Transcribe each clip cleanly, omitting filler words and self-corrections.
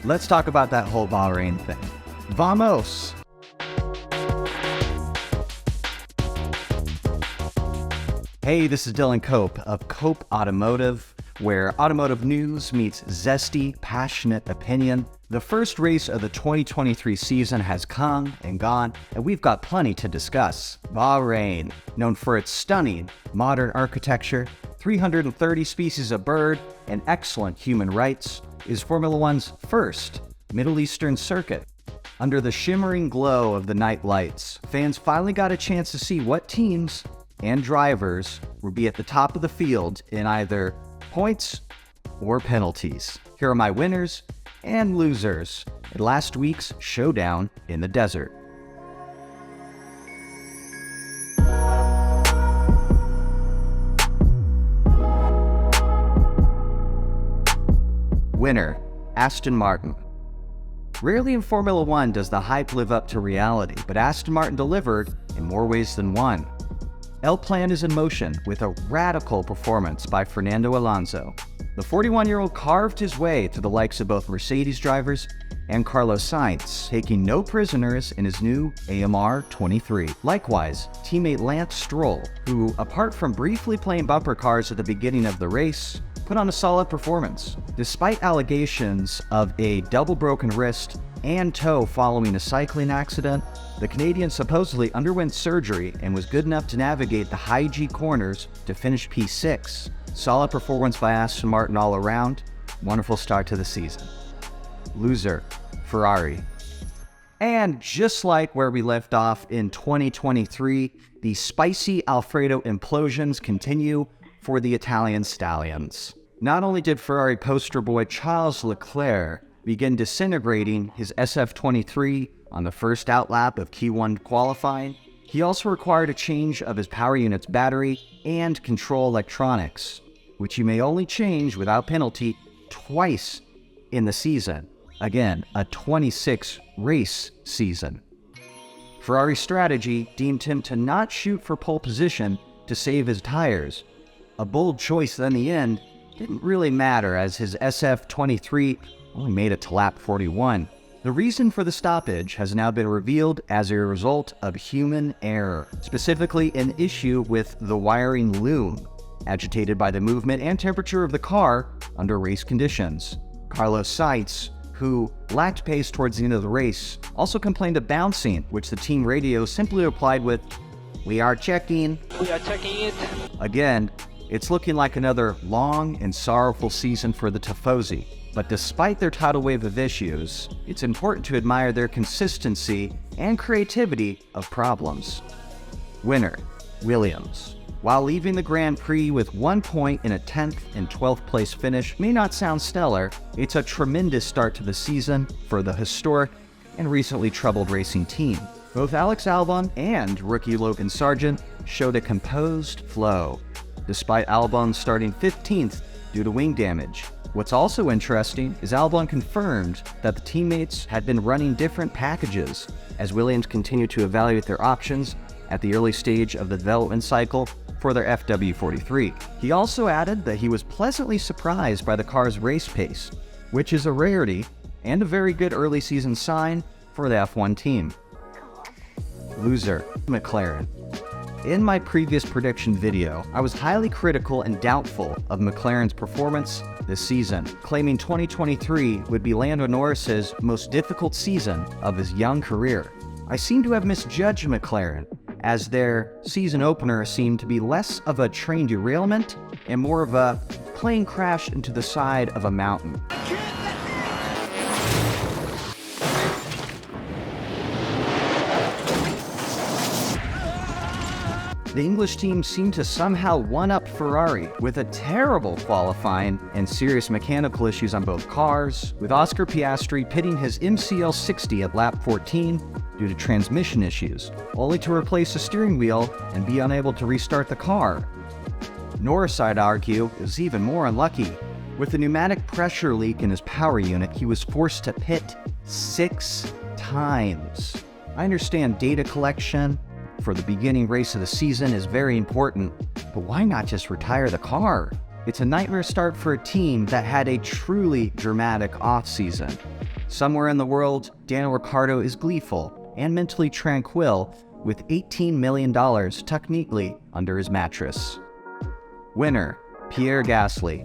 Let's talk about that whole Bahrain thing. Vamos! Hey, this is Dylan Cope of Cope Automotive, where automotive news meets zesty, passionate opinion. The first race of the 2023 season has come and gone, and we've got plenty to discuss. Bahrain, known for its stunning modern architecture, 330 species of bird, and excellent human rights, is Formula One's first Middle Eastern circuit. Under the shimmering glow of the night lights, fans finally got a chance to see what teams and drivers will be at the top of the field in either points or penalties. Here are my winners and losers at last week's showdown in the desert. Winner, Aston Martin. Rarely in Formula One does the hype live up to reality, but Aston Martin delivered in more ways than one. El Plan is in motion with a radical performance by Fernando Alonso. The 41-year-old carved his way to the likes of both Mercedes drivers and Carlos Sainz, taking no prisoners in his new AMR 23. Likewise, teammate Lance Stroll, who, apart from briefly playing bumper cars at the beginning of the race, put on a solid performance. Despite allegations of a double broken wrist and toe following a cycling accident, the Canadian supposedly underwent surgery and was good enough to navigate the high G corners to finish P6. Solid performance by Aston Martin all around. Wonderful start to the season. Loser, Ferrari. And just like where we left off in 2023, the spicy Alfredo implosions continue for the Italian stallions. Not only did Ferrari poster boy Charles Leclerc begin disintegrating his SF23 on the first outlap of Q1 qualifying, he also required a change of his power unit's battery and control electronics, which he may only change without penalty twice in the season. Again, a 26-race season. Ferrari's strategy deemed him to not shoot for pole position to save his tires. A bold choice that in the end didn't really matter, as his SF23 only made it to lap 41. The reason for the stoppage has now been revealed as a result of human error, specifically an issue with the wiring loom, agitated by the movement and temperature of the car under race conditions. Carlos Sainz, who lacked pace towards the end of the race, also complained of bouncing, which the team radio simply replied with, "We are checking." We are checking it. Again, it's looking like another long and sorrowful season for the Tifosi. But despite their tidal wave of issues, it's important to admire their consistency and creativity of problems. Winner, Williams. While leaving the Grand Prix with 1 point in a 10th and 12th place finish may not sound stellar, it's a tremendous start to the season for the historic and recently troubled racing team. Both Alex Albon and rookie Logan Sargent showed a composed flow, despite Albon starting 15th due to wing damage. What's also interesting is Albon confirmed that the teammates had been running different packages as Williams continued to evaluate their options at the early stage of the development cycle for their FW43. He also added that he was pleasantly surprised by the car's race pace, which is a rarity and a very good early season sign for the F1 team. Loser, McLaren. In my previous prediction video, I was highly critical and doubtful of McLaren's performance this season, claiming 2023 would be Lando Norris's most difficult season of his young career. I seem to have misjudged McLaren, as their season opener seemed to be less of a train derailment and more of a plane crash into the side of a mountain. The English team seemed to somehow one-up Ferrari with a terrible qualifying and serious mechanical issues on both cars, with Oscar Piastri pitting his MCL 60 at lap 14 due to transmission issues, only to replace the steering wheel and be unable to restart the car. Norris, I'd argue, is even more unlucky. With a pneumatic pressure leak in his power unit, he was forced to pit 6 times. I understand data collection for the beginning race of the season is very important, but why not just retire the car? It's a nightmare start for a team that had a truly dramatic off-season. Somewhere in the world, Daniel Ricciardo is gleeful and mentally tranquil with $18 million tucked neatly under his mattress. Winner, Pierre Gasly.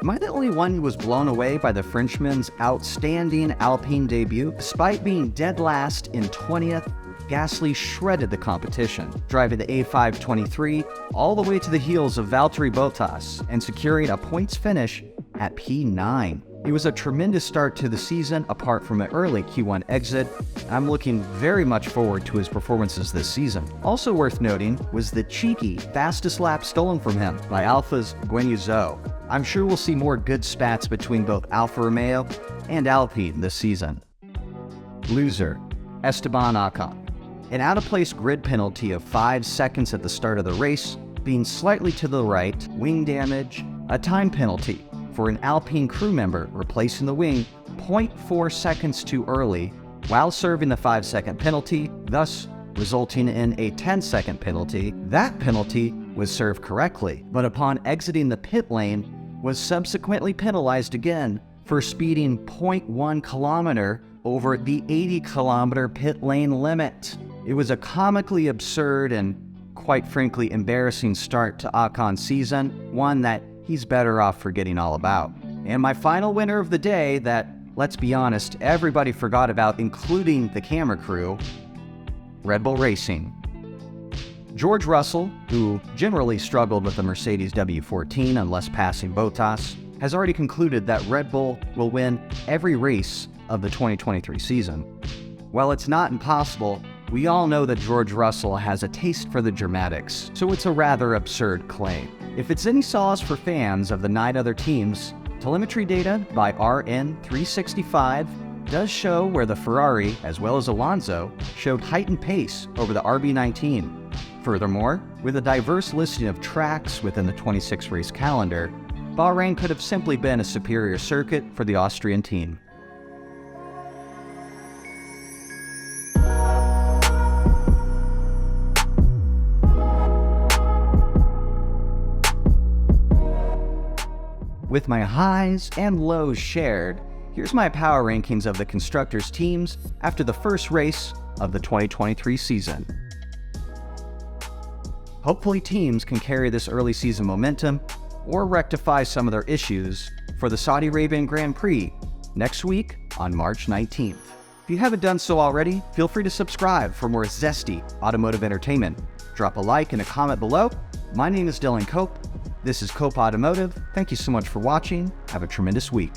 Am I the only one who was blown away by the Frenchman's outstanding Alpine debut? Despite being dead last in 20th, Gasly shredded the competition, driving the A523 all the way to the heels of Valtteri Bottas and securing a points finish at P9. It was a tremendous start to the season apart from an early Q1 exit. I'm looking very much forward to his performances this season. Also worth noting was the cheeky fastest lap stolen from him by Alpha's Guanyu Zhou. I'm sure we'll see more good spats between both Alfa Romeo and Alpine this season. Loser, Esteban Ocon. An out-of-place grid penalty of 5 seconds at the start of the race, being slightly to the right, wing damage, a time penalty for an Alpine crew member replacing the wing 0.4 seconds too early while serving the 5-second penalty, thus resulting in a 10-second penalty. That penalty was served correctly, but upon exiting the pit lane was subsequently penalized again for speeding 0.1 kilometer over the 80-kilometer pit lane limit. It was a comically absurd and, quite frankly, embarrassing start to Ocon's season, one that he's better off forgetting all about. And my final winner of the day that, let's be honest, everybody forgot about, including the camera crew, Red Bull Racing. George Russell, who generally struggled with the Mercedes W14 unless passing Bottas, has already concluded that Red Bull will win every race of the 2023 season. While it's not impossible, we all know that George Russell has a taste for the dramatics, so it's a rather absurd claim. If it's any solace for fans of the 9 other teams, telemetry data by RN365 does show where the Ferrari, as well as Alonso, showed heightened pace over the RB19. Furthermore, with a diverse listing of tracks within the 26-race calendar, Bahrain could have simply been a superior circuit for the Austrian team. With my highs and lows shared, here's my power rankings of the constructors' teams after the first race of the 2023 season. Hopefully teams can carry this early season momentum or rectify some of their issues for the Saudi Arabian Grand Prix next week on March 19th. If you haven't done so already, feel free to subscribe for more zesty automotive entertainment. Drop a like and a comment below. My name is Dylan Cope. This is Cope Automotive. Thank you so much for watching. Have a tremendous week.